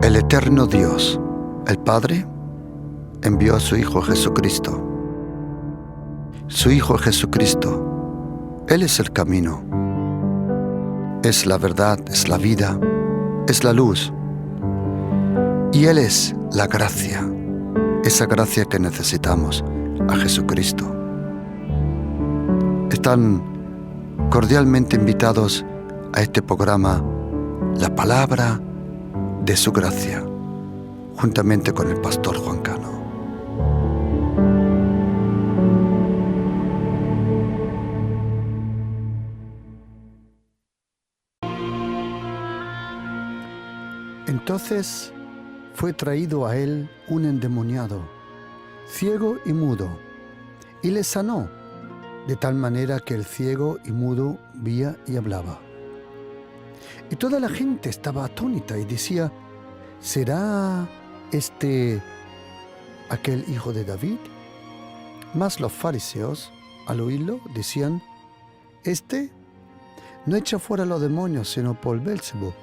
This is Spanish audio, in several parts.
El eterno Dios, el Padre, envió a su Hijo Jesucristo. Su Hijo Jesucristo, Él es el camino, es la verdad, es la vida, es la luz. Y Él es la gracia, esa gracia que necesitamos, a Jesucristo. Están cordialmente invitados a este programa, La Palabra de su Gracia, juntamente con el pastor Juan Cano. Entonces fue traído a él un endemoniado, ciego y mudo, y le sanó, de tal manera que el ciego y mudo veía y hablaba. Y toda la gente estaba atónita y decía: ¿será este aquel hijo de David? Mas los fariseos, al oírlo, decían: este no echa fuera los demonios, sino por Beelzebub,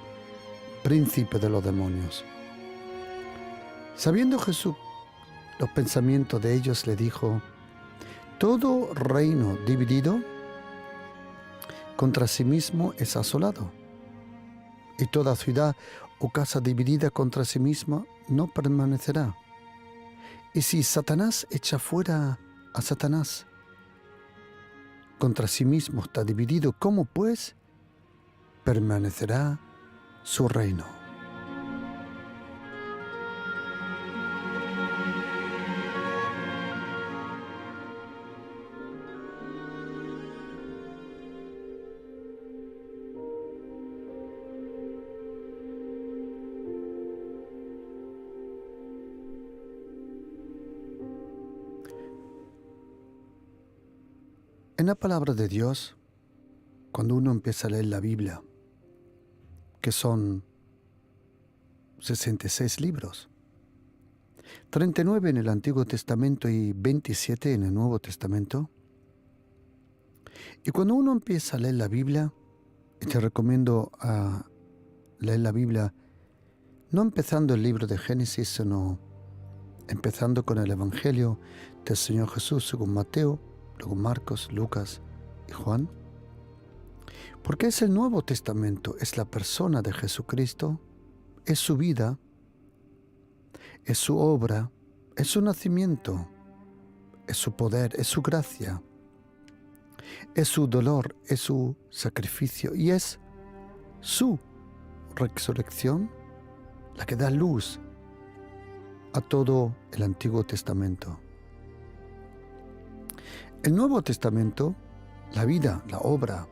príncipe de los demonios. Sabiendo Jesús los pensamientos de ellos, le dijo: todo reino dividido contra sí mismo es asolado, y toda ciudad o casa dividida contra sí misma no permanecerá. Y si Satanás echa fuera a Satanás, contra sí mismo está dividido, ¿cómo pues permanecerá su reino? En la palabra de Dios, cuando uno empieza a leer la Biblia, que son 66 libros, 39 en el Antiguo Testamento y 27 en el Nuevo Testamento, y cuando uno empieza a leer la Biblia, y te recomiendo a leer la Biblia, no empezando el libro de Génesis, sino empezando con el Evangelio del Señor Jesús según Mateo, luego Marcos, Lucas y Juan, porque es el Nuevo Testamento, es la persona de Jesucristo, es su vida, es su obra, es su nacimiento, es su poder, es su gracia, es su dolor, es su sacrificio y es su resurrección la que da luz a todo el Antiguo Testamento. El Nuevo Testamento, la vida, la obra,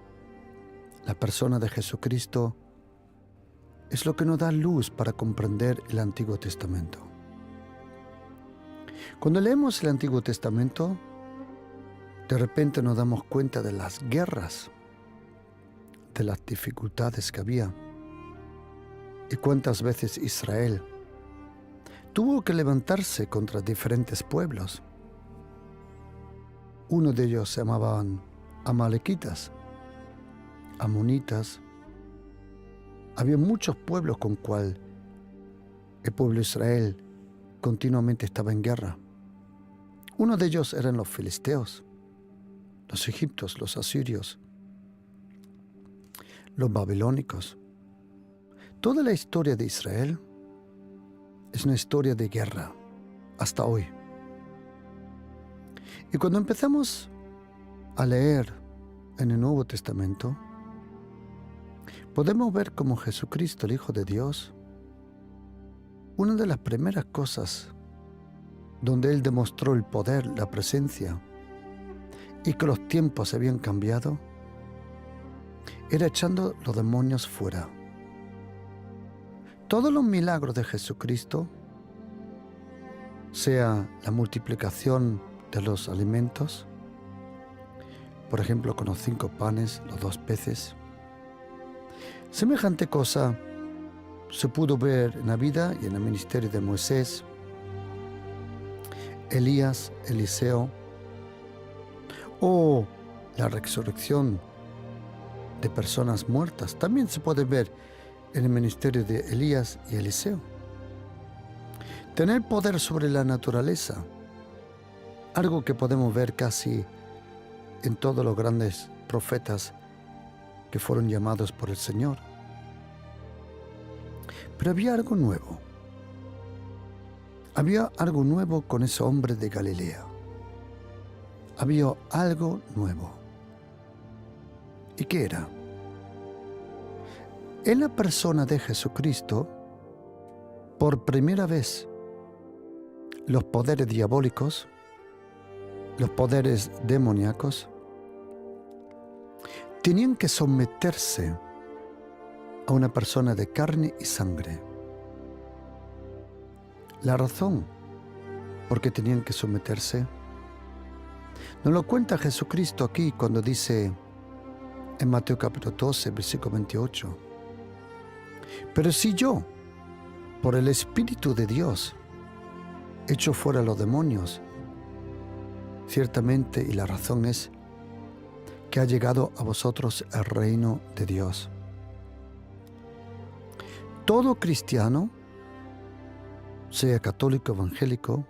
la persona de Jesucristo, es lo que nos da luz para comprender el Antiguo Testamento. Cuando leemos el Antiguo Testamento, de repente nos damos cuenta de las guerras, de las dificultades que había, y cuántas veces Israel tuvo que levantarse contra diferentes pueblos. Uno de ellos se llamaban amalequitas, amonitas. Había muchos pueblos con cual el pueblo de Israel continuamente estaba en guerra. Uno de ellos eran los filisteos, los egipcios, los asirios, los babilónicos. Toda la historia de Israel es una historia de guerra hasta hoy. Y cuando empezamos a leer en el Nuevo Testamento, podemos ver cómo Jesucristo, el Hijo de Dios, una de las primeras cosas donde Él demostró el poder, la presencia, y que los tiempos habían cambiado, era echando los demonios fuera. Todos los milagros de Jesucristo, sea la multiplicación de los alimentos, por ejemplo con los 5 panes, los 2 peces, semejante cosa se pudo ver en la vida y en el ministerio de Moisés, Elías, Eliseo, o la resurrección de personas muertas. También se puede ver en el ministerio de Elías y Eliseo. tener poder sobre la naturaleza, algo que podemos ver casi en todos los grandes profetas que fueron llamados por el Señor. Pero había algo nuevo. Había algo nuevo con ese hombre de Galilea. Había algo nuevo. ¿Y qué era? En la persona de Jesucristo, por primera vez, los poderes diabólicos, los poderes demoníacos, tenían que someterse a una persona de carne y sangre. La razón por qué tenían que someterse nos lo cuenta Jesucristo aquí cuando dice en Mateo capítulo 12, versículo 28. Pero si yo, por el Espíritu de Dios, echo fuera los demonios, ciertamente, y la razón es que ha llegado a vosotros el reino de Dios. Todo cristiano, sea católico, evangélico,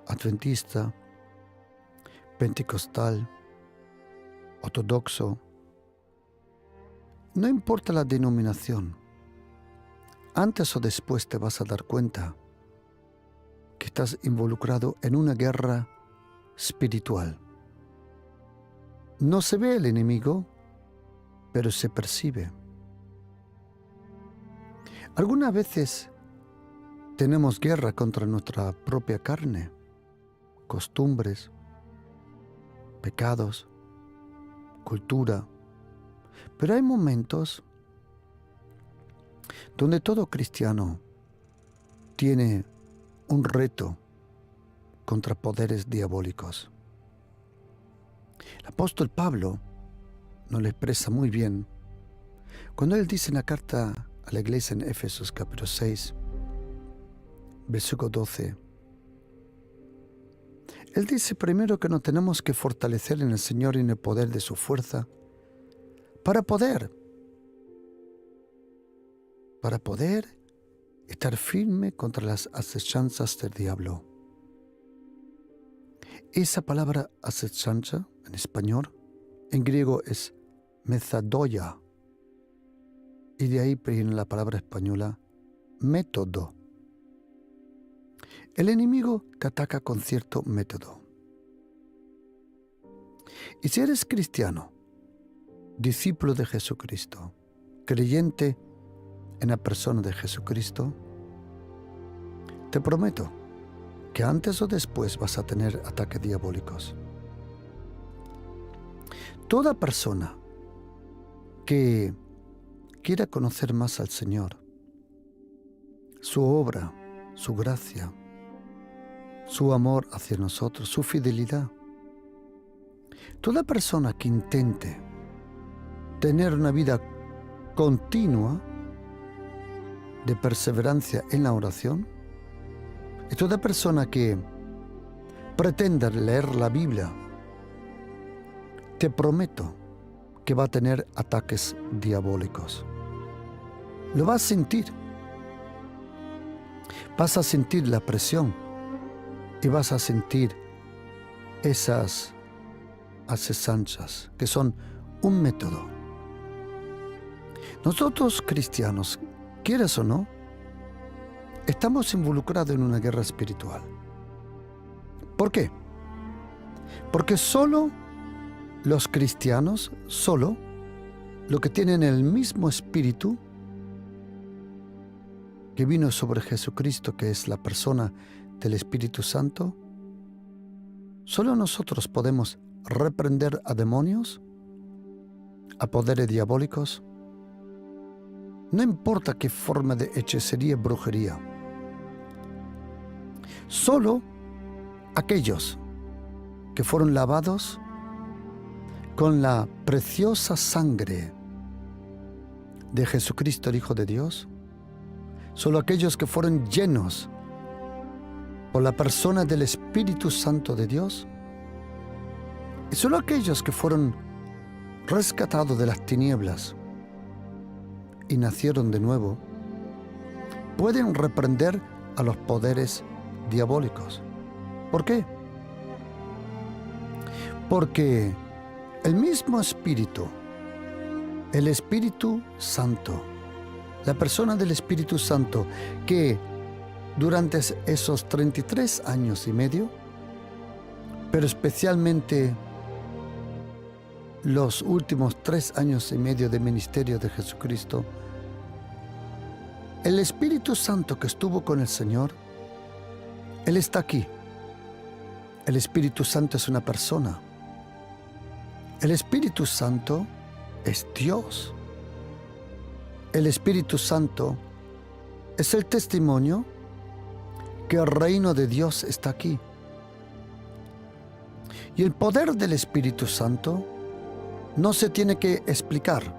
adventista, pentecostal, ortodoxo, no importa la denominación, antes o después te vas a dar cuenta que estás involucrado en una guerra espiritual. No se ve el enemigo, pero se percibe. Algunas veces tenemos guerra contra nuestra propia carne, costumbres, pecados, cultura, pero hay momentos donde todo cristiano tiene un reto contra poderes diabólicos. El apóstol Pablo nos lo expresa muy bien cuando él dice en la carta a la iglesia en Éfesos capítulo 6, versículo 12. Él dice primero que nos tenemos que fortalecer en el Señor y en el poder de su fuerza para poder estar firme contra las acechanzas del diablo. Esa palabra acechanza en español, en griego es methodoia, y de ahí viene la palabra española método. El enemigo te ataca con cierto método. Y si eres cristiano, discípulo de Jesucristo, creyente en la persona de Jesucristo, te prometo que antes o después vas a tener ataques diabólicos. Toda persona que quiera conocer más al Señor, su obra, su gracia, su amor hacia nosotros, su fidelidad, toda persona que intente tener una vida continua de perseverancia en la oración, y toda persona que pretenda leer la Biblia, te prometo que va a tener ataques diabólicos. Lo vas a sentir. Vas a sentir la presión y vas a sentir esas acechanzas que son un método. Nosotros cristianos, quieras o no, estamos involucrados en una guerra espiritual. ¿Por qué? Porque solo los cristianos, solo los que tienen el mismo espíritu que vino sobre Jesucristo, que es la persona del Espíritu Santo, solo nosotros podemos reprender a demonios, a poderes diabólicos, no importa qué forma de hechicería y brujería. Solo aquellos que fueron lavados con la preciosa sangre de Jesucristo, el Hijo de Dios, solo aquellos que fueron llenos por la persona del Espíritu Santo de Dios, y solo aquellos que fueron rescatados de las tinieblas y nacieron de nuevo, pueden reprender a los poderes diabólicos. ¿Por qué? Porque el mismo Espíritu, el Espíritu Santo, la persona del Espíritu Santo, que durante esos 33 años y medio, pero especialmente los últimos 3 años y medio de ministerio de Jesucristo, el Espíritu Santo que estuvo con el Señor, Él está aquí. El Espíritu Santo es una persona. El Espíritu Santo es Dios. El Espíritu Santo es el testimonio que el reino de Dios está aquí. Y el poder del Espíritu Santo no se tiene que explicar,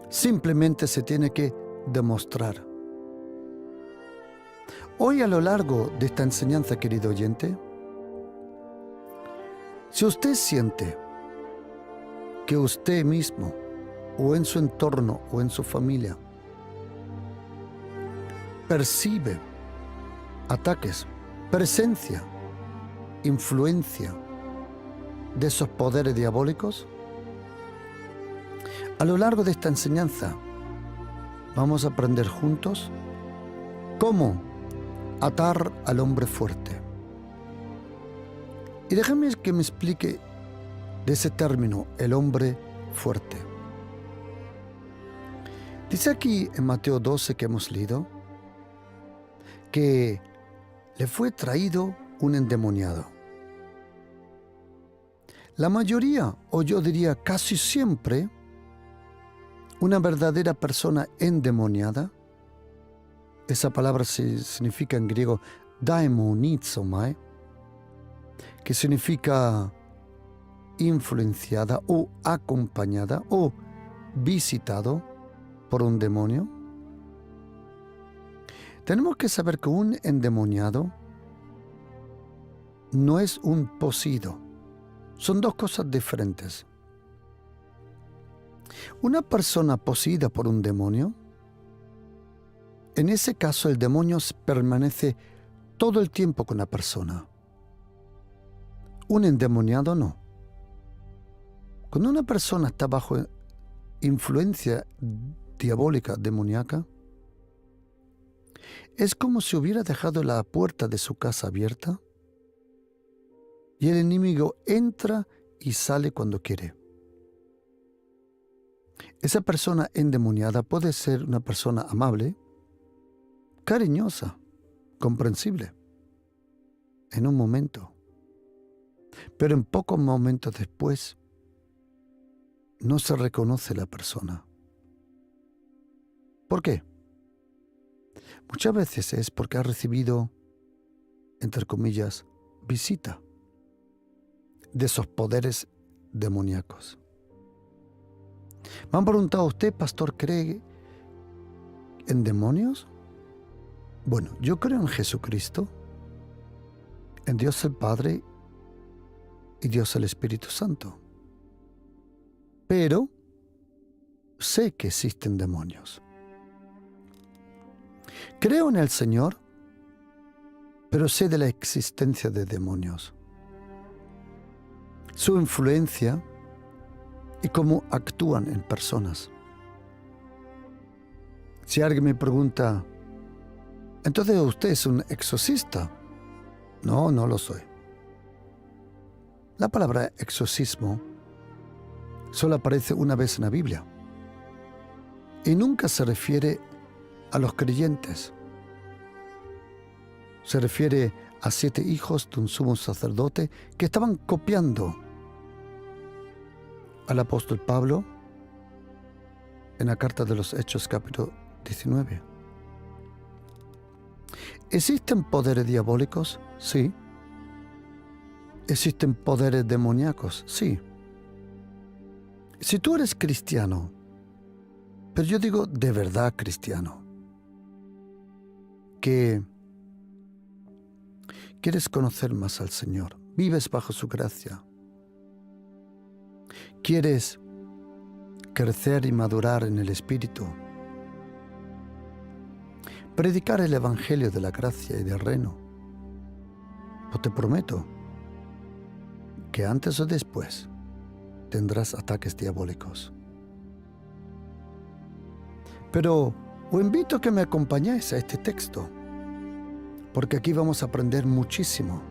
simplemente se tiene que demostrar. Hoy, a lo largo de esta enseñanza, querido oyente, si usted siente que usted mismo, o en su entorno, o en su familia, percibe ataques, presencia, influencia de esos poderes diabólicos, a lo largo de esta enseñanza vamos a aprender juntos cómo atar al hombre fuerte. Y déjame que me explique de ese término, el hombre fuerte. Dice aquí en Mateo 12 que hemos leído que le fue traído un endemoniado. La mayoría, o yo diría casi siempre, una verdadera persona endemoniada, esa palabra significa en griego daimonizomai, que significa influenciada o acompañada o visitado por un demonio. Tenemos que saber que un endemoniado no es un poseído. Son dos cosas diferentes. Una persona poseída por un demonio, en ese caso el demonio permanece todo el tiempo con la persona. Un endemoniado no. Cuando una persona está bajo influencia diabólica, demoníaca, es como si hubiera dejado la puerta de su casa abierta y el enemigo entra y sale cuando quiere. Esa persona endemoniada puede ser una persona amable, cariñosa, comprensible, en un momento, pero en pocos momentos después no se reconoce la persona. ¿Por qué? Muchas veces es porque ha recibido, entre comillas, visita de esos poderes demoníacos. Me han preguntado, ¿usted, pastor, cree en demonios? Bueno, yo creo en Jesucristo, en Dios el Padre y Dios el Espíritu Santo. Pero sé que existen demonios. Creo en el Señor, pero sé de la existencia de demonios, su influencia y cómo actúan en personas. Si alguien me pregunta, ¿entonces usted es un exorcista? No, no lo soy. La palabra exorcismo solo aparece una vez en la Biblia y nunca se refiere a los creyentes. Se refiere a 7 hijos de un sumo sacerdote que estaban copiando al apóstol Pablo en la carta de los Hechos capítulo 19. ¿Existen poderes diabólicos? Sí. ¿Existen poderes demoníacos? Sí. Si tú eres cristiano, pero yo digo de verdad cristiano, que quieres conocer más al Señor, vives bajo su gracia, quieres crecer y madurar en el Espíritu, predicar el Evangelio de la gracia y del reino. Pues te prometo que antes o después tendrás ataques diabólicos. Pero os invito a que me acompañéis a este texto, porque aquí vamos a aprender muchísimo.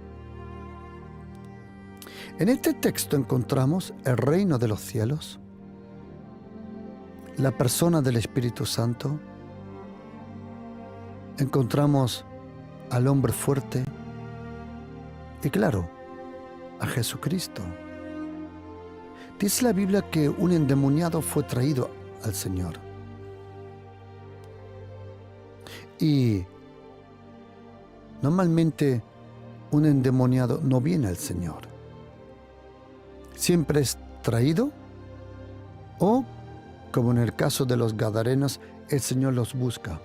En este texto encontramos el reino de los cielos, la persona del Espíritu Santo, encontramos al hombre fuerte y, claro, a Jesucristo. Dice la Biblia que un endemoniado fue traído al Señor. Y normalmente un endemoniado no viene al Señor. Siempre es traído o, como en el caso de los gadarenos, el Señor los busca.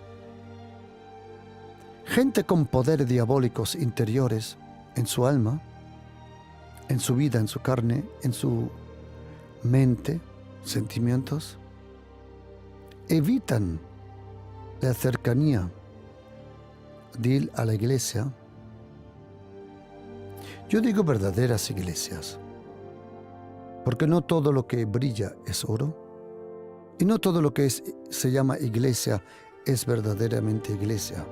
Gente con poderes diabólicos interiores en su alma, en su vida, en su carne, en su mente, sentimientos, evitan la cercanía de ir a la iglesia. Yo digo verdaderas iglesias, porque no todo lo que brilla es oro, y no todo lo que se llama iglesia es verdaderamente iglesia.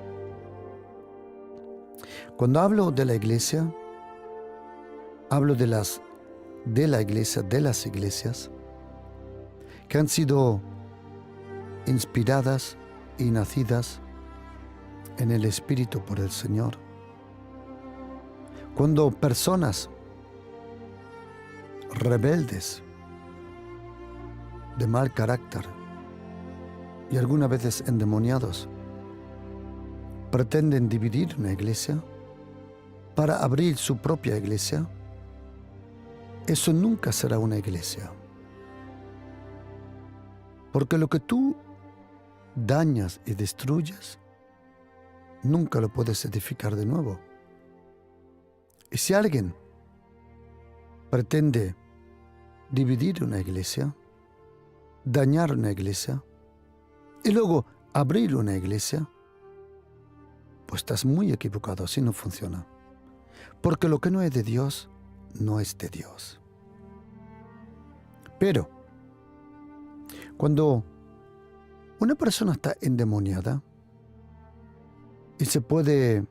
Cuando hablo de la iglesia, hablo de las iglesias que han sido inspiradas y nacidas en el Espíritu por el Señor. Cuando personas rebeldes, de mal carácter y algunas veces endemoniados, pretenden dividir una iglesia para abrir su propia iglesia, eso nunca será una iglesia. Porque lo que tú dañas y destruyes, nunca lo puedes edificar de nuevo. Y si alguien pretende dividir una iglesia, dañar una iglesia y luego abrir una iglesia, pues estás muy equivocado, así no funciona. Porque lo que no es de Dios, no es de Dios. Pero cuando una persona está endemoniada y se puede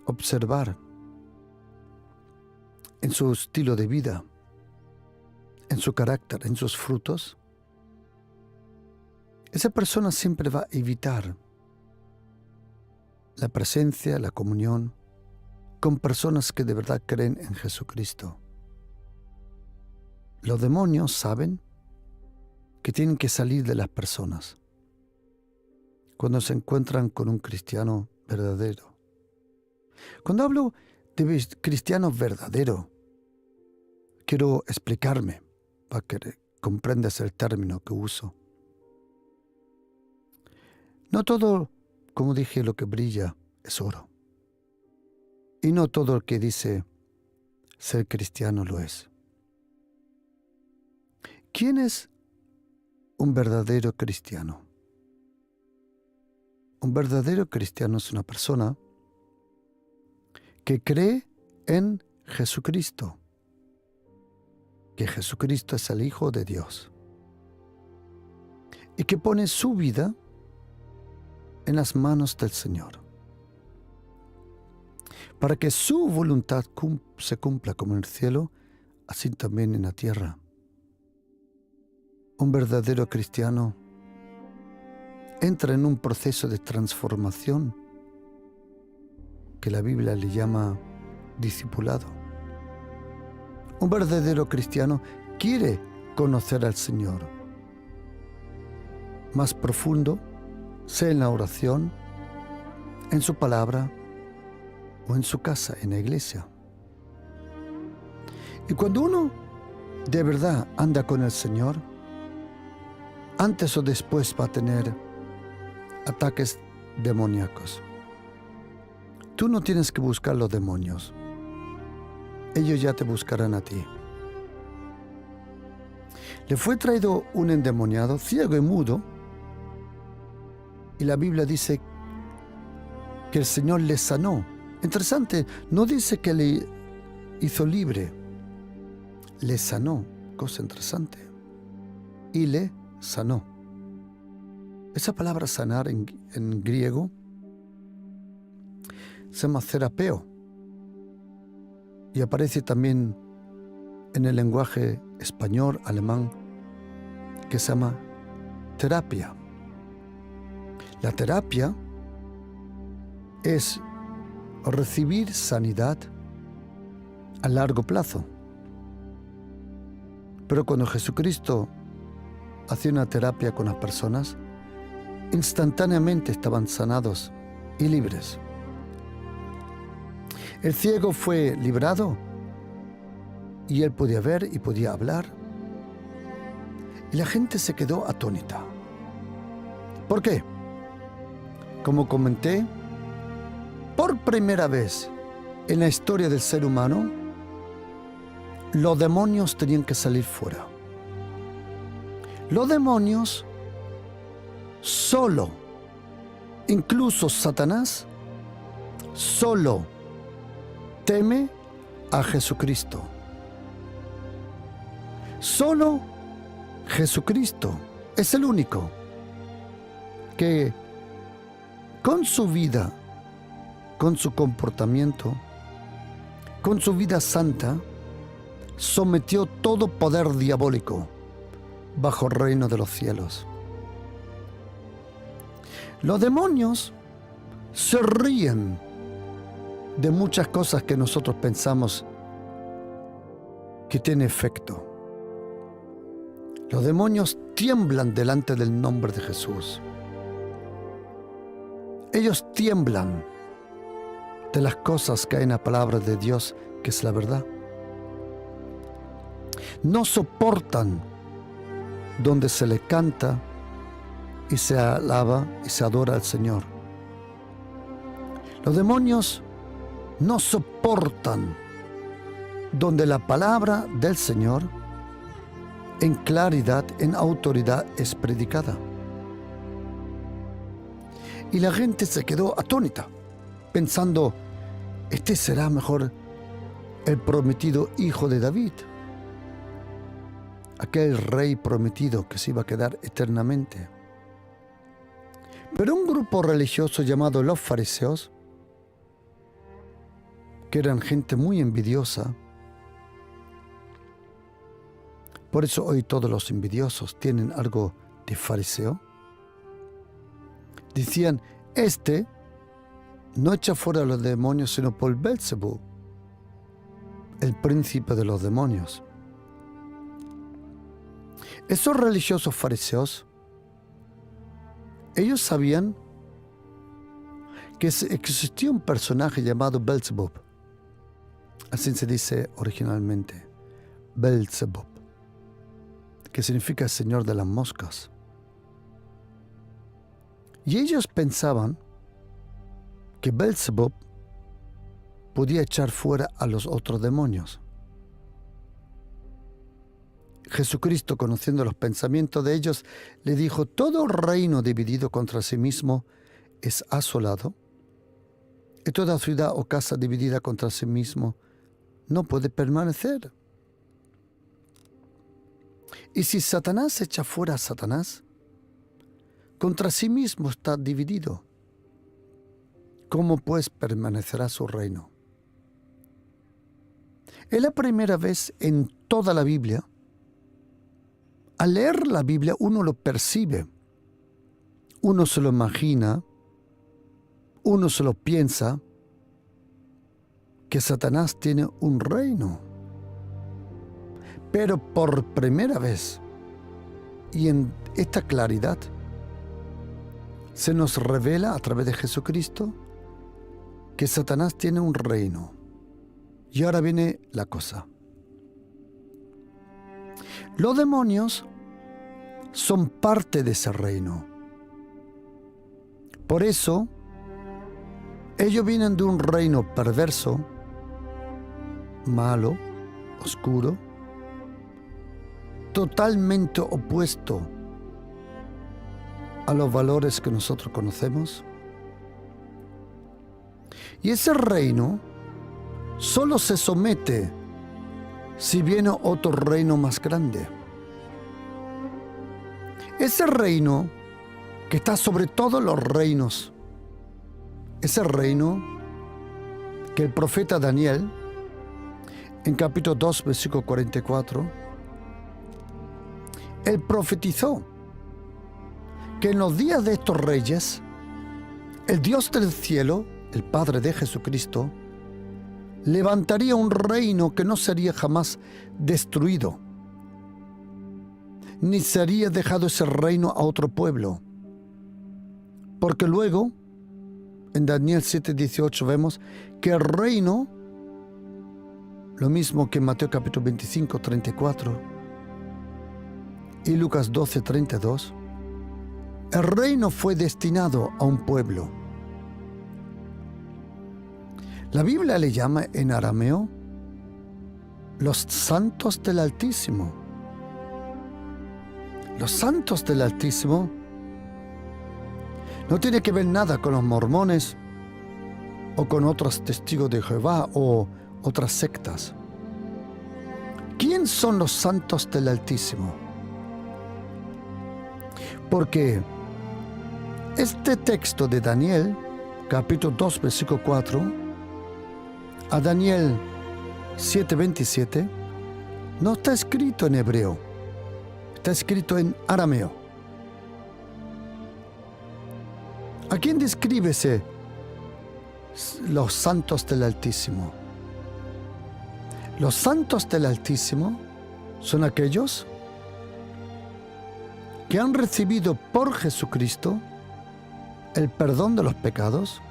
observar en su estilo de vida, en su carácter, en sus frutos, esa persona siempre va a evitar la presencia, la comunión con personas que de verdad creen en Jesucristo. Los demonios saben que tienen que salir de las personas cuando se encuentran con un cristiano verdadero. Cuando hablo de cristiano verdadero, quiero explicarme para que comprendas el término que uso. No todo, como dije, lo que brilla es oro. Y no todo el que dice ser cristiano lo es. ¿Quién es un verdadero cristiano? Un verdadero cristiano es una persona que cree en Jesucristo, que Jesucristo es el Hijo de Dios y que pone su vida en las manos del Señor, para que su voluntad se cumpla como en el cielo, así también en la tierra. Un verdadero cristiano entra en un proceso de transformación que la Biblia le llama discipulado. Un verdadero cristiano quiere conocer al Señor más profundo, sea en la oración, en su palabra o en su casa, en la iglesia. Y cuando uno de verdad anda con el Señor, antes o después va a tener ataques demoníacos. Tú no tienes que buscar los demonios. Ellos ya te buscarán a ti. Le fue traído un endemoniado, ciego y mudo, y la Biblia dice que el Señor le sanó. Interesante, no dice que le hizo libre, le sanó, cosa interesante, y le sanó. Esa palabra sanar en griego se llama terapeo y aparece también en el lenguaje español, alemán, que se llama terapia. La terapia es recibir sanidad a largo plazo. Pero cuando Jesucristo hacía una terapia con las personas, instantáneamente estaban sanados y libres. El ciego fue librado y él podía ver y podía hablar. Y la gente se quedó atónita. ¿Por qué? Como comenté, por primera vez en la historia del ser humano, los demonios tenían que salir fuera. Los demonios solo, incluso Satanás, solo teme a Jesucristo. Solo Jesucristo es el único que con su vida, con su comportamiento, con su vida santa, sometió todo poder diabólico bajo el reino de los cielos. Los demonios se ríen de muchas cosas que nosotros pensamos que tienen efecto. Los demonios tiemblan delante del nombre de Jesús. Ellos tiemblan de las cosas que hay en la palabra de Dios, que es la verdad. No soportan donde se le canta y se alaba y se adora al Señor. Los demonios no soportan donde la palabra del Señor en claridad, en autoridad es predicada. Y la gente se quedó atónita, pensando, este será mejor el prometido hijo de David, aquel rey prometido que se iba a quedar eternamente. Pero un grupo religioso llamado los fariseos, que eran gente muy envidiosa, por eso hoy todos los envidiosos tienen algo de fariseo, decían, este no echa fuera a los demonios sino por Belzebú, el príncipe de los demonios. Esos religiosos fariseos, ellos sabían que existía un personaje llamado Belzebub. Así se dice originalmente, Belzebub, que significa señor de las moscas. Y ellos pensaban que Belzebub podía echar fuera a los otros demonios. Jesucristo, conociendo los pensamientos de ellos, le dijo, todo reino dividido contra sí mismo es asolado, y toda ciudad o casa dividida contra sí mismo no puede permanecer. Y si Satanás echa fuera a Satanás, contra sí mismo está dividido. ¿Cómo pues permanecerá su reino? Es la primera vez en toda la Biblia. Al leer la Biblia uno lo percibe, uno se lo imagina, uno se lo piensa, que Satanás tiene un reino. Pero por primera vez, y en esta claridad, se nos revela a través de Jesucristo que Satanás tiene un reino. Y ahora viene la cosa. Los demonios son parte de ese reino. Por eso, ellos vienen de un reino perverso, malo, oscuro, totalmente opuesto a los valores que nosotros conocemos. Y ese reino solo se somete si viene otro reino más grande. Ese reino que está sobre todos los reinos, ese reino que el profeta Daniel, en capítulo 2, versículo 44, él profetizó que en los días de estos reyes, el Dios del cielo, el Padre de Jesucristo, levantaría un reino que no sería jamás destruido, ni sería dejado ese reino a otro pueblo. Porque luego, en Daniel 7:18 vemos que el reino, lo mismo que en Mateo capítulo 25, 34 y Lucas 12, 32, el reino fue destinado a un pueblo. La Biblia le llama en arameo los santos del Altísimo. Los santos del Altísimo no tiene que ver nada con los mormones o con otros testigos de Jehová o otras sectas. ¿Quién son los santos del Altísimo? Porque este texto de Daniel, capítulo 2, versículo 4, a Daniel 7:27, no está escrito en hebreo, está escrito en arameo. ¿A quién describe los santos del Altísimo? Los santos del Altísimo son aquellos que han recibido por Jesucristo el perdón de los pecados,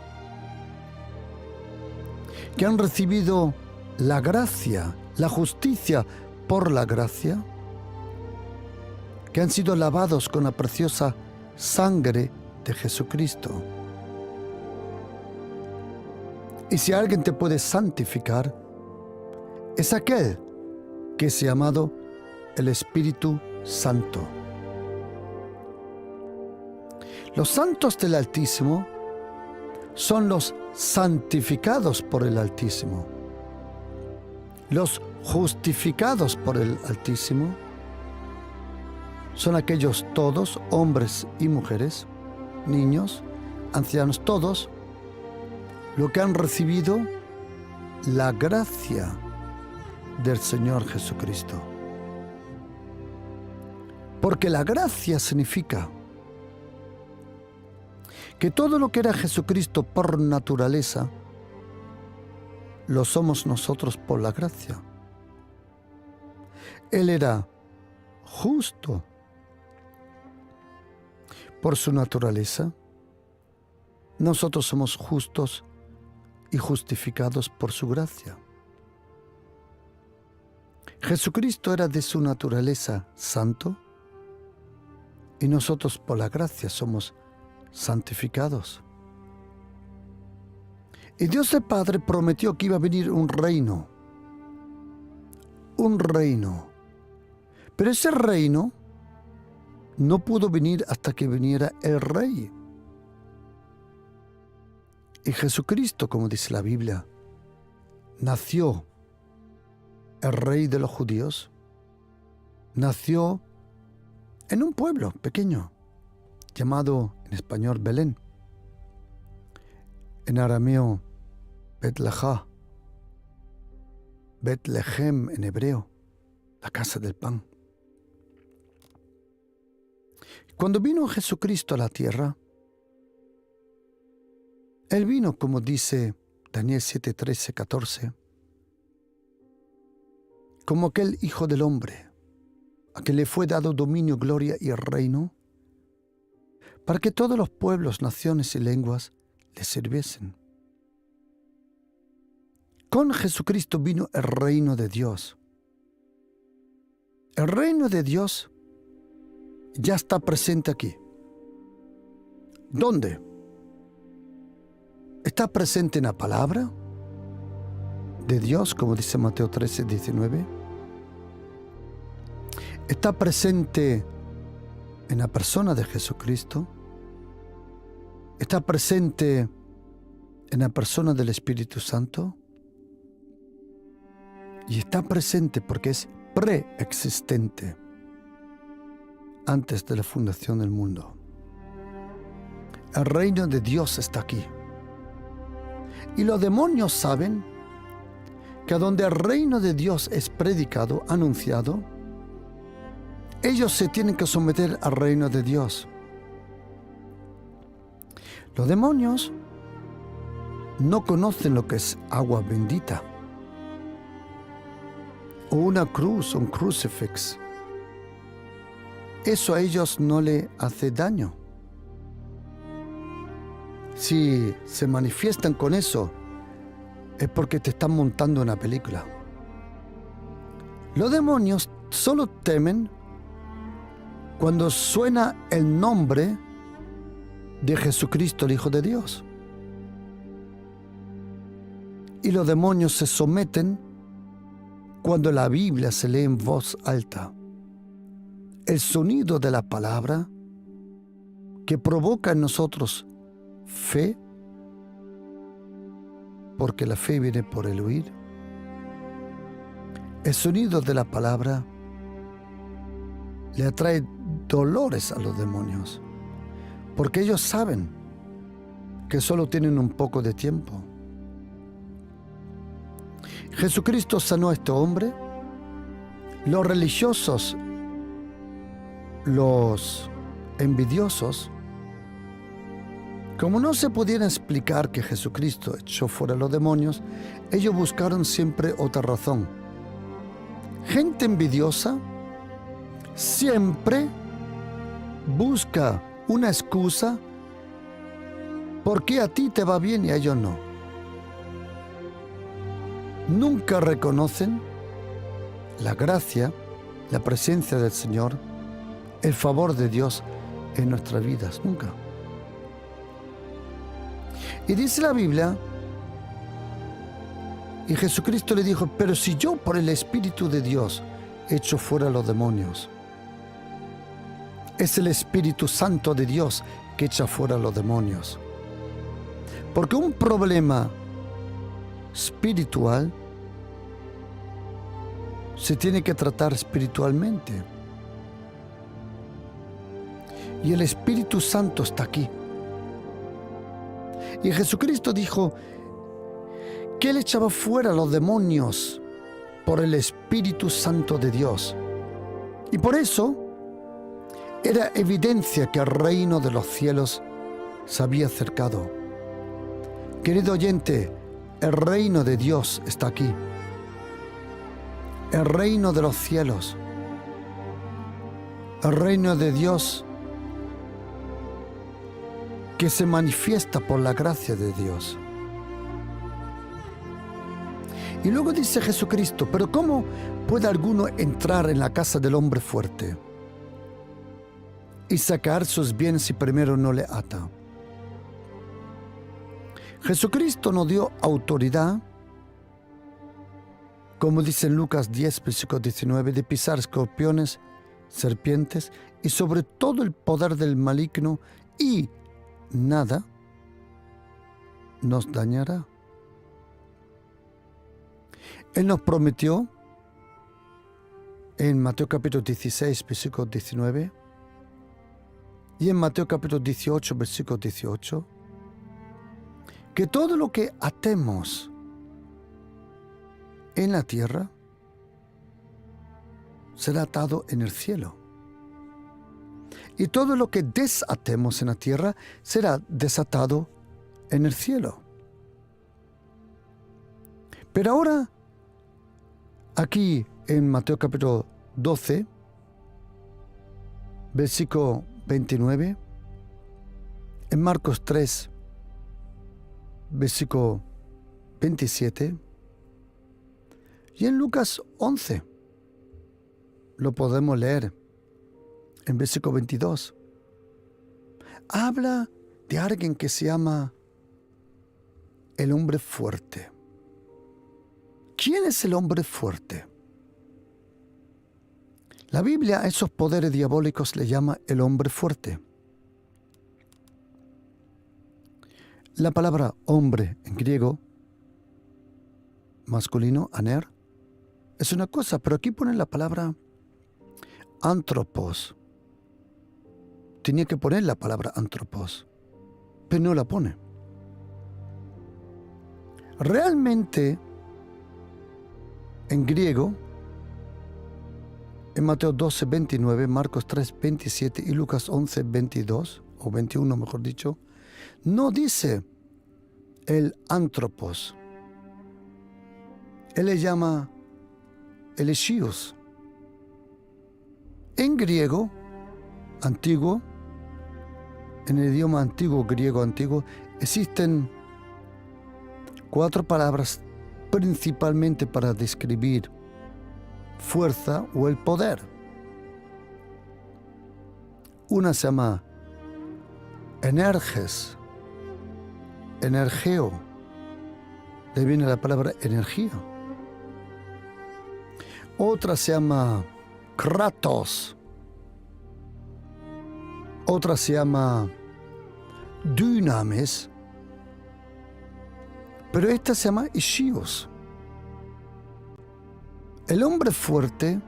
que han recibido la gracia, la justicia por la gracia, que han sido lavados con la preciosa sangre de Jesucristo. Y si alguien te puede santificar, es aquel que es llamado el Espíritu Santo. Los santos del Altísimo son los santificados por el Altísimo. Los justificados por el Altísimo son aquellos todos, hombres y mujeres, niños, ancianos, todos, los que han recibido la gracia del Señor Jesucristo. Porque la gracia significa que todo lo que era Jesucristo por naturaleza, lo somos nosotros por la gracia. Él era justo por su naturaleza. Nosotros somos justos y justificados por su gracia. Jesucristo era de su naturaleza santo y nosotros por la gracia somos santificados. Y Dios el Padre prometió que iba a venir un reino. Pero ese reino no pudo venir hasta que viniera el Rey. Y Jesucristo, como dice la Biblia, nació el Rey de los judíos, nació en un pueblo pequeño llamado en español Belén, en arameo Betlehem en hebreo, la casa del pan. Cuando vino Jesucristo a la tierra, Él vino, como dice Daniel 7, 13, 14, como aquel Hijo del Hombre, a quien le fue dado dominio, gloria y reino, para que todos los pueblos, naciones y lenguas le sirviesen. Con Jesucristo vino el reino de Dios. El reino de Dios ya está presente aquí. ¿Dónde? Está presente en la palabra de Dios, como dice Mateo 13, 19. Está presente en la persona de Jesucristo. Está presente en la persona del Espíritu Santo y está presente porque es preexistente antes de la fundación del mundo. El reino de Dios está aquí. Y los demonios saben que donde el reino de Dios es predicado, anunciado, ellos se tienen que someter al reino de Dios. Los demonios no conocen lo que es agua bendita, o una cruz, un crucifix. Eso a ellos no le hace daño. Si se manifiestan con eso, es porque te están montando una película. Los demonios solo temen cuando suena el nombre de Jesucristo, el Hijo de Dios. Y los demonios se someten cuando la Biblia se lee en voz alta. El sonido de la palabra que provoca en nosotros fe, porque la fe viene por el oír. El sonido de la palabra le atrae dolores a los demonios, porque ellos saben que solo tienen un poco de tiempo. Jesucristo sanó a este hombre. Los religiosos, los envidiosos, como no se pudiera explicar que Jesucristo echó fuera los demonios, ellos buscaron siempre otra razón. Gente envidiosa siempre busca una excusa por qué a ti te va bien y a ellos no. Nunca reconocen la gracia, la presencia del Señor, el favor de Dios en nuestras vidas, nunca. Y dice la Biblia, y Jesucristo le dijo, pero si yo por el Espíritu de Dios echo fuera los demonios, es el Espíritu Santo de Dios que echa fuera los demonios. Porque un problema espiritual se tiene que tratar espiritualmente. Y el Espíritu Santo está aquí. Y Jesucristo dijo que Él echaba fuera los demonios por el Espíritu Santo de Dios. Y por eso era evidencia que el reino de los cielos se había acercado. Querido oyente, el reino de Dios está aquí. El reino de los cielos. El reino de Dios que se manifiesta por la gracia de Dios. Y luego dice Jesucristo, pero ¿cómo puede alguno entrar en la casa del hombre fuerte y sacar sus bienes si primero no le ata? Jesucristo nos dio autoridad, como dice en Lucas 10, versículo 19, de pisar escorpiones, serpientes y sobre todo el poder del maligno, y nada nos dañará. Él nos prometió en Mateo capítulo 16, versículo 19, y en Mateo capítulo 18, versículo 18, que todo lo que atemos en la tierra será atado en el cielo. Y todo lo que desatemos en la tierra será desatado en el cielo. Pero ahora, aquí en Mateo capítulo 12, versículo 29, en Marcos 3, versículo 27, y en Lucas 11, lo podemos leer en versículo 22. Habla de alguien que se llama el hombre fuerte. ¿Quién es el hombre fuerte? La Biblia a esos poderes diabólicos le llama el hombre fuerte. La palabra hombre en griego, masculino, aner, es una cosa, pero aquí pone la palabra antropos. Tenía que poner la palabra antropos, pero no la pone. Realmente, en griego, en Mateo 12, 29, Marcos 3, 27 y Lucas 11, 22, o 21 mejor dicho, no dice el antropos. Él le llama el eschios. En griego antiguo, en el idioma antiguo, griego antiguo, existen 4 palabras principalmente para describir fuerza o el poder. Una se llama energes, energeo, de ahí viene la palabra energía. Otra se llama kratos. Otra se llama dynamis. Pero esta se llama ischios. El hombre fuerte,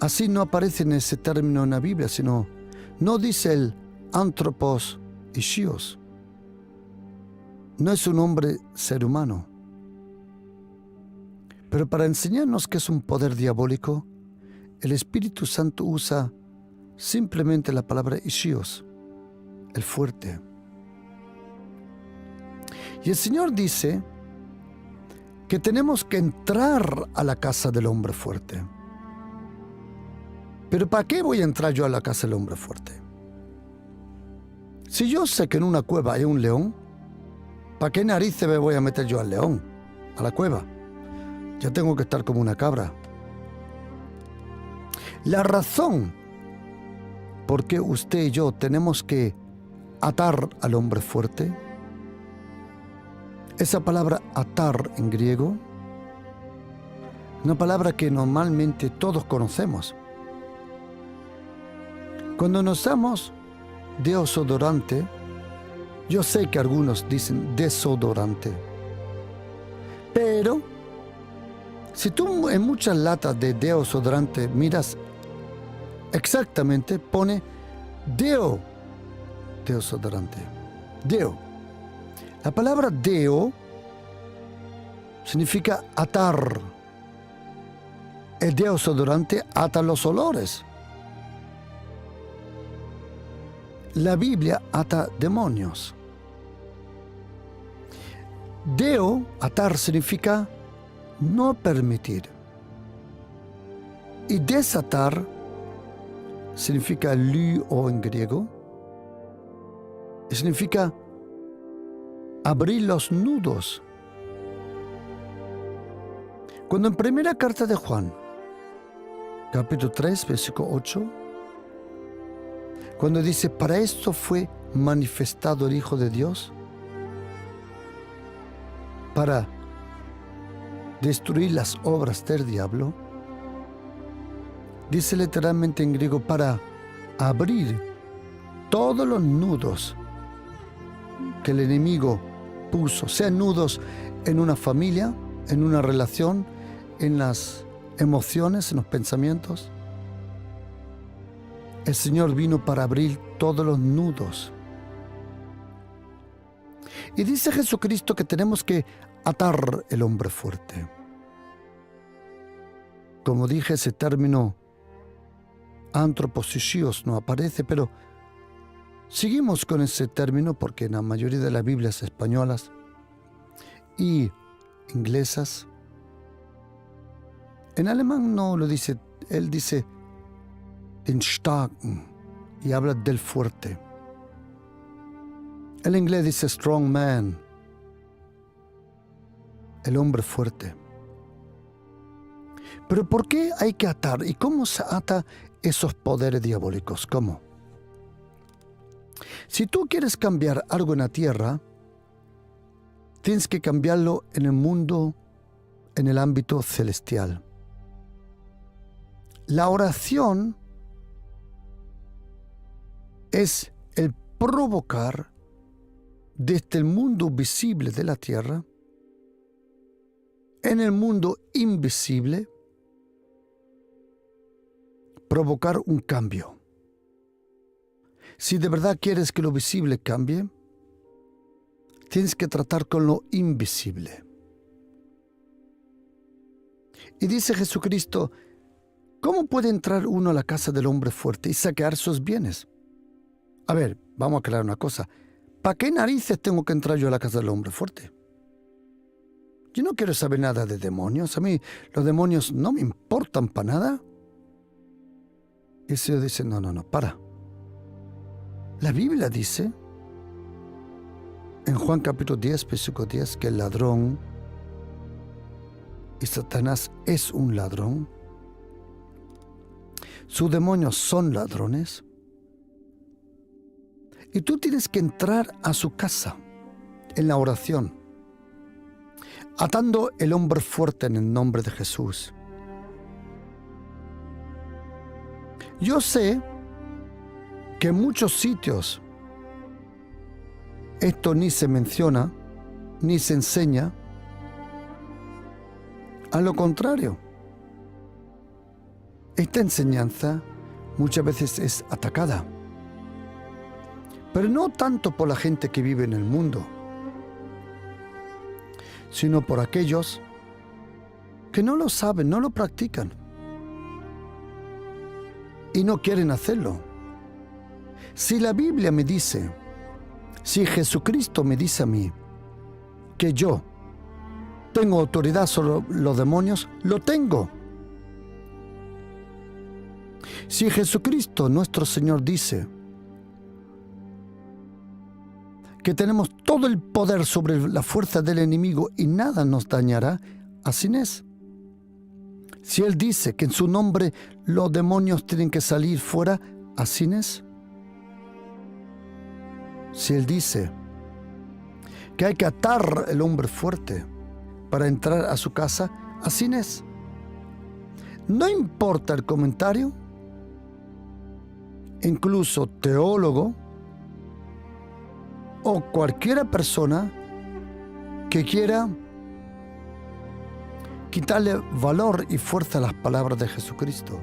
así no aparece en ese término en la Biblia, sino no dice el antropos ischios. No es un hombre ser humano. Pero para enseñarnos que es un poder diabólico, el Espíritu Santo usa simplemente la palabra ischios, el fuerte. Y el Señor dice que tenemos que entrar a la casa del hombre fuerte. Pero ¿para qué voy a entrar yo a la casa del hombre fuerte? Si yo sé que en una cueva hay un león, ¿para qué narices me voy a meter yo al león, a la cueva? Ya tengo que estar como una cabra. La razón por qué usted y yo tenemos que atar al hombre fuerte, esa palabra atar en griego, una palabra que normalmente todos conocemos. Cuando nos damos deodorante, yo sé que algunos dicen desodorante, pero si tú en muchas latas de deodorante miras exactamente, pone deodorante. Deo. La palabra deo significa atar. El deodorante ata los olores. La Biblia ata demonios. Deo, atar, significa no permitir. Y desatar significa luo en griego. Y significa abrir los nudos. Cuando en primera carta de Juan, capítulo 3, versículo 8, cuando dice, para esto fue manifestado el Hijo de Dios, para destruir las obras del diablo, dice literalmente en griego, para abrir todos los nudos que el enemigo puso, sean nudos en una familia, en una relación, en las emociones, en los pensamientos. El Señor vino para abrir todos los nudos. Y dice Jesucristo que tenemos que atar el hombre fuerte. Como dije, ese término antroposisios no aparece, pero seguimos con ese término porque en la mayoría de las Biblias españolas y inglesas, en alemán no lo dice, él dice den starken y habla del fuerte. El inglés dice strong man, el hombre fuerte. Pero ¿por qué hay que atar? ¿Y cómo se ata esos poderes diabólicos? ¿Cómo? Si tú quieres cambiar algo en la tierra, tienes que cambiarlo en el mundo, en el ámbito celestial. La oración es el provocar desde el mundo visible de la tierra, en el mundo invisible, provocar un cambio. Si de verdad quieres que lo visible cambie, tienes que tratar con lo invisible. Y dice Jesucristo, ¿cómo puede entrar uno a la casa del hombre fuerte y saquear sus bienes? A ver, vamos a aclarar una cosa. ¿Para qué narices tengo que entrar yo a la casa del hombre fuerte? Yo no quiero saber nada de demonios. A mí los demonios no me importan para nada. Y el Señor dice, no, para. La Biblia dice, en Juan capítulo 10, versículo 10, que el ladrón y Satanás es un ladrón. Sus demonios son ladrones. Y tú tienes que entrar a su casa en la oración, atando el hombre fuerte en el nombre de Jesús. Yo sé que en muchos sitios esto ni se menciona, ni se enseña. A lo contrario, esta enseñanza muchas veces es atacada, pero no tanto por la gente que vive en el mundo, sino por aquellos que no lo saben, no lo practican y no quieren hacerlo. Si la Biblia me dice, si Jesucristo me dice a mí que yo tengo autoridad sobre los demonios, lo tengo. Si Jesucristo, nuestro Señor, dice que tenemos todo el poder sobre la fuerza del enemigo y nada nos dañará, así es. Si Él dice que en su nombre los demonios tienen que salir fuera, así es. Si Él dice que hay que atar al hombre fuerte para entrar a su casa, así es. No importa el comentario, incluso teólogo o cualquier persona que quiera quitarle valor y fuerza a las palabras de Jesucristo.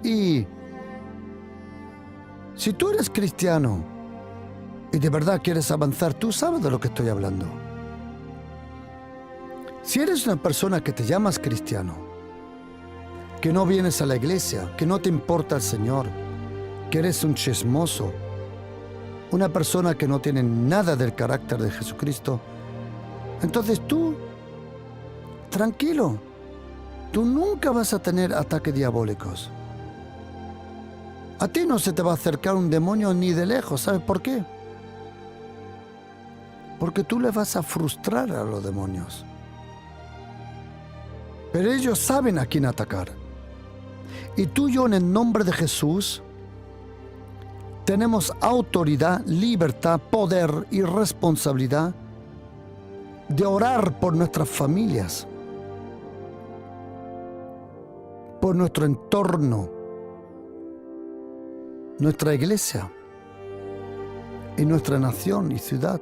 Y si tú eres cristiano y de verdad quieres avanzar, tú sabes de lo que estoy hablando. Si eres una persona que te llamas cristiano, que no vienes a la iglesia, que no te importa el Señor, que eres un chismoso, una persona que no tiene nada del carácter de Jesucristo, entonces tú, tranquilo, tú nunca vas a tener ataques diabólicos. A ti no se te va a acercar un demonio ni de lejos. ¿Sabes por qué? Porque tú le vas a frustrar a los demonios. Pero ellos saben a quién atacar. Y tú y yo, en el nombre de Jesús, tenemos autoridad, libertad, poder y responsabilidad de orar por nuestras familias, por nuestro entorno, nuestra iglesia y nuestra nación y ciudad.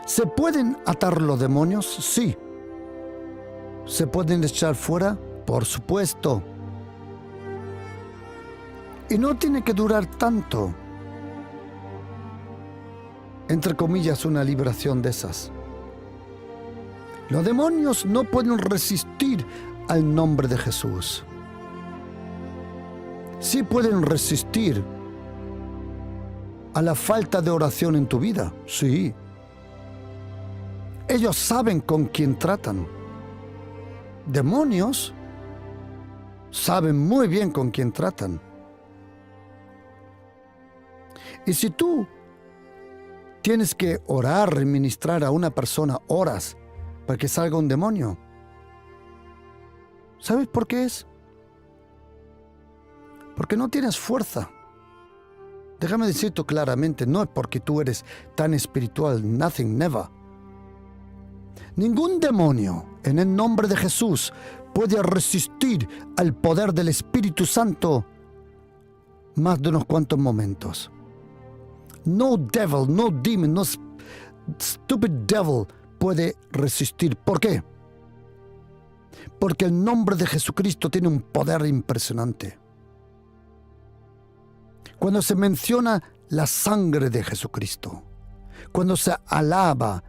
¿Se pueden atar los demonios? Sí. ¿Se pueden echar fuera? Por supuesto. Y no tiene que durar tanto, entre comillas, una liberación de esas. Los demonios no pueden resistir al nombre de Jesús. Sí pueden resistir a la falta de oración en tu vida, sí. Ellos saben con quién tratan. Demonios saben muy bien con quién tratan. Y si tú tienes que orar y ministrar a una persona horas para que salga un demonio, ¿sabes por qué es? Porque no tienes fuerza. Déjame decirte claramente, no es porque tú eres tan espiritual, nothing, never. Ningún demonio, en el nombre de Jesús, puede resistir al poder del Espíritu Santo más de unos cuantos momentos. No devil, no demon, no stupid devil puede resistir. ¿Por qué? Porque el nombre de Jesucristo tiene un poder impresionante. Cuando se menciona la sangre de Jesucristo, cuando se alaba,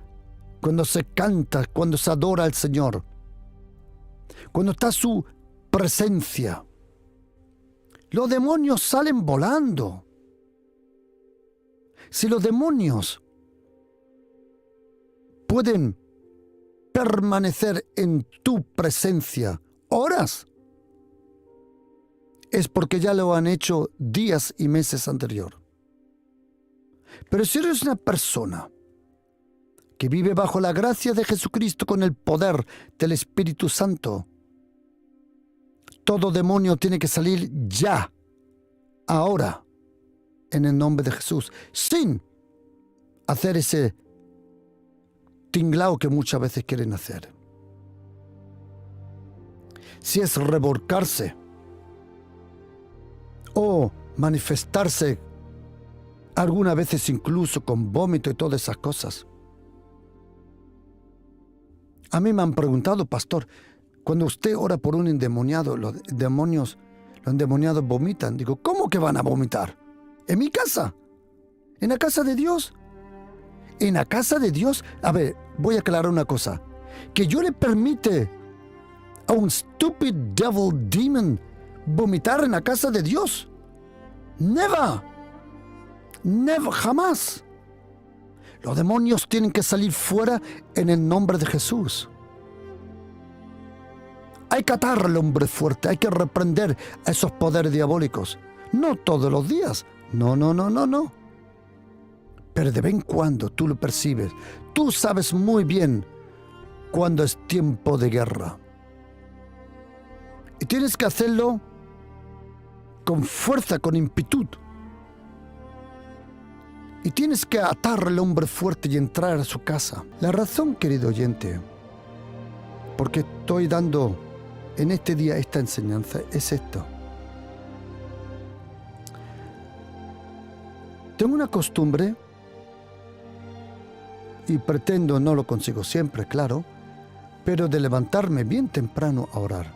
cuando se canta, cuando se adora al Señor, cuando está su presencia, los demonios salen volando. Si los demonios pueden permanecer en tu presencia horas, es porque ya lo han hecho días y meses anterior. Pero si eres una persona que vive bajo la gracia de Jesucristo con el poder del Espíritu Santo, todo demonio tiene que salir ya, ahora, en el nombre de Jesús, sin hacer ese tinglao que muchas veces quieren hacer. Si es revolcarse o manifestarse algunas veces incluso con vómito y todas esas cosas. A mí me han preguntado, pastor, cuando usted ora por un endemoniado, los endemoniados vomitan. Digo, ¿cómo que van a vomitar? ¿En mi casa? ¿En la casa de Dios? ¿En la casa de Dios? A ver, voy a aclarar una cosa. Que yo le permite a un stupid devil demon vomitar en la casa de Dios. Never. Never, jamás. Los demonios tienen que salir fuera en el nombre de Jesús. Hay que atar al hombre fuerte, hay que reprender a esos poderes diabólicos. No todos los días. No. Pero de vez en cuando tú lo percibes. Tú sabes muy bien cuando es tiempo de guerra. Y tienes que hacerlo con fuerza, con impitud. Y tienes que atar al hombre fuerte y entrar a su casa. La razón, querido oyente, porque estoy dando en este día esta enseñanza, es esto. Tengo una costumbre, y pretendo, no lo consigo siempre, claro, pero de levantarme bien temprano a orar.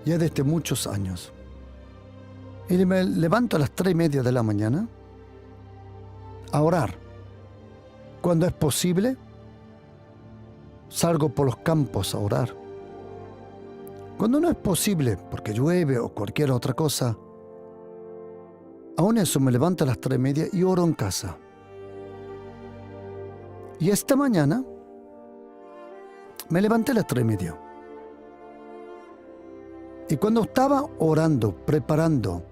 Ya desde muchos años. Y me levanto a las 3:30 de la mañana a orar. Cuando es posible, salgo por los campos a orar. Cuando no es posible, porque llueve o cualquier otra cosa, aún eso me levanto a las 3:30 y oro en casa. Y esta mañana me levanté a las 3:30. Y cuando estaba orando, preparándome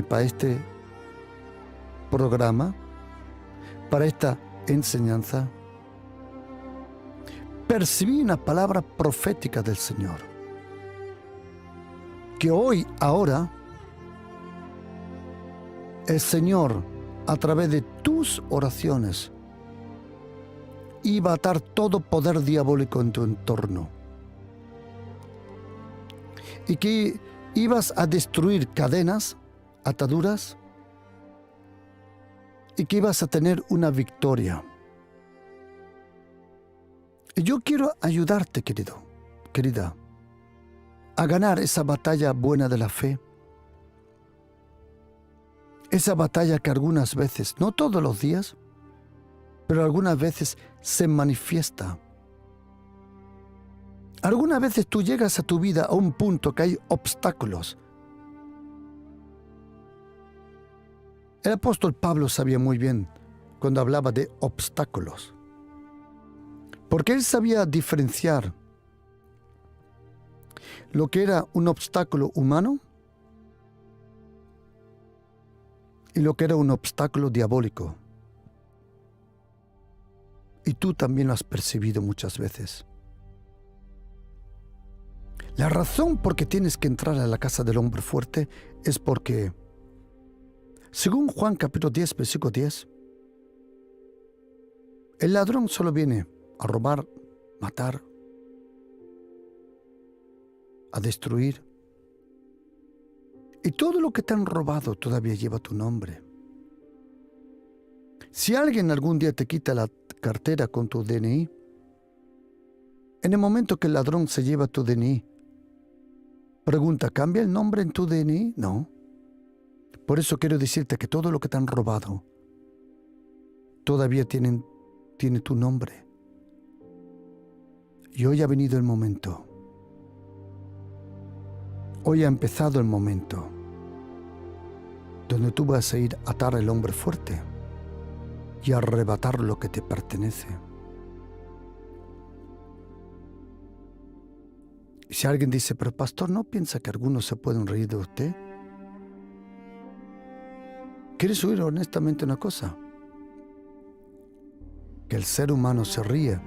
para este programa, para esta enseñanza, percibí una palabra profética del Señor. Que hoy, ahora, el Señor, a través de tus oraciones, iba a atar todo poder diabólico en tu entorno. Y que ibas a destruir cadenas, ataduras, y que ibas a tener una victoria. Y yo quiero ayudarte, querida, a ganar esa batalla buena de la fe. Esa batalla que algunas veces, no todos los días, pero algunas veces se manifiesta. Algunas veces tú llegas a tu vida a un punto que hay obstáculos. El apóstol Pablo sabía muy bien cuando hablaba de obstáculos, porque él sabía diferenciar lo que era un obstáculo humano y lo que era un obstáculo diabólico. Y tú también lo has percibido muchas veces. La razón por qué tienes que entrar a la casa del hombre fuerte es porque, según Juan capítulo 10, versículo 10, el ladrón solo viene a robar, matar, a destruir. Y todo lo que te han robado todavía lleva tu nombre. Si alguien algún día te quita la cartera con tu DNI, en el momento que el ladrón se lleva tu DNI, pregunta, ¿cambia el nombre en tu DNI? No. Por eso quiero decirte que todo lo que te han robado todavía tiene tu nombre. Y hoy ha venido el momento. Hoy ha empezado el momento donde tú vas a ir a atar al hombre fuerte y a arrebatar lo que te pertenece. Y si alguien dice, pero pastor, ¿no piensa que algunos se pueden reír de usted? ¿Quieres oír honestamente una cosa? Que el ser humano se ríe.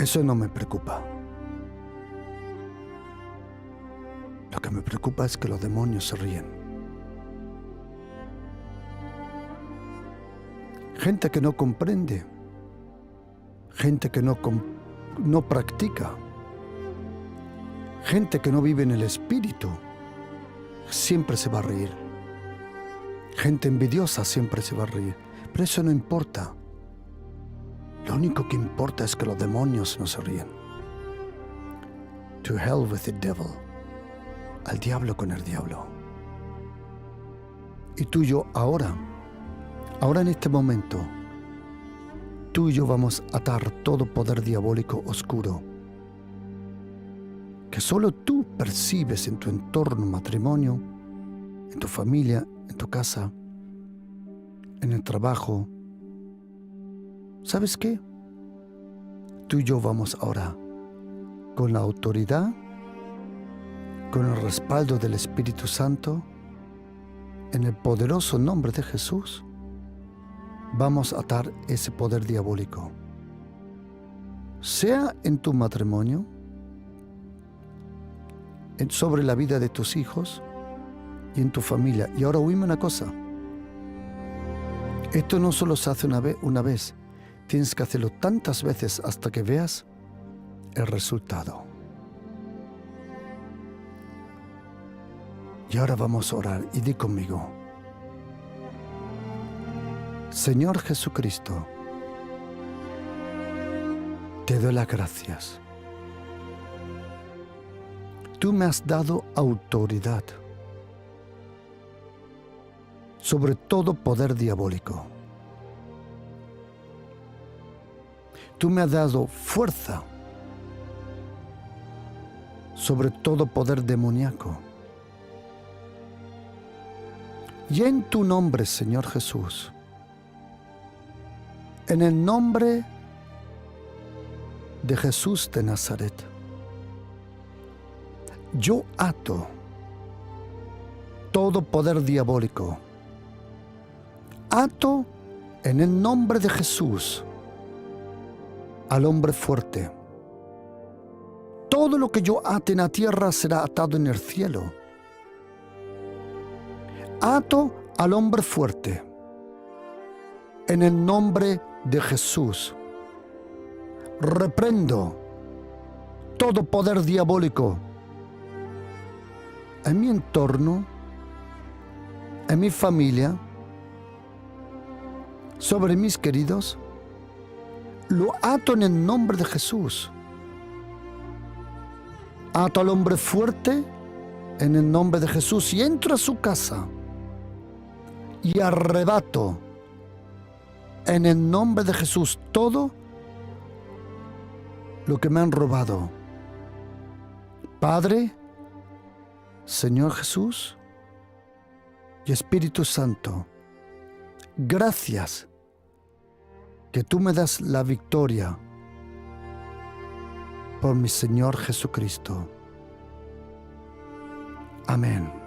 Eso no me preocupa. Lo que me preocupa es que los demonios se ríen. Gente que no comprende, gente que no practica, gente que no vive en el espíritu, siempre se va a reír. Gente envidiosa siempre se va a reír. Pero eso no importa. Lo único que importa es que los demonios no se ríen. To hell with the devil. Al diablo con el diablo. Y tú y yo ahora en este momento, tú y yo vamos a atar todo poder diabólico oscuro que solo tú percibes en tu entorno, matrimonio, en tu familia, en tu casa, en el trabajo. ¿Sabes qué? Tú y yo vamos ahora con la autoridad, con el respaldo del Espíritu Santo, en el poderoso nombre de Jesús, vamos a atar ese poder diabólico. Sea en tu matrimonio, sobre la vida de tus hijos y en tu familia. Y ahora oíme una cosa. Esto no solo se hace una vez. Tienes que hacerlo tantas veces hasta que veas el resultado. Y ahora vamos a orar y di conmigo. Señor Jesucristo, te doy las gracias. Tú me has dado autoridad sobre todo poder diabólico. Tú me has dado fuerza sobre todo poder demoníaco. Y en tu nombre, Señor Jesús, en el nombre de Jesús de Nazaret, yo ato todo poder diabólico. Ato en el nombre de Jesús al hombre fuerte. Todo lo que yo ate en la tierra será atado en el cielo. Ato al hombre fuerte en el nombre de Jesús. Reprendo todo poder diabólico en mi entorno, en mi familia, sobre mis queridos. Lo ato en el nombre de Jesús. Ato al hombre fuerte en el nombre de Jesús y entro a su casa y arrebato en el nombre de Jesús todo lo que me han robado. Padre, Señor Jesús y Espíritu Santo, gracias que tú me das la victoria por mi Señor Jesucristo. Amén.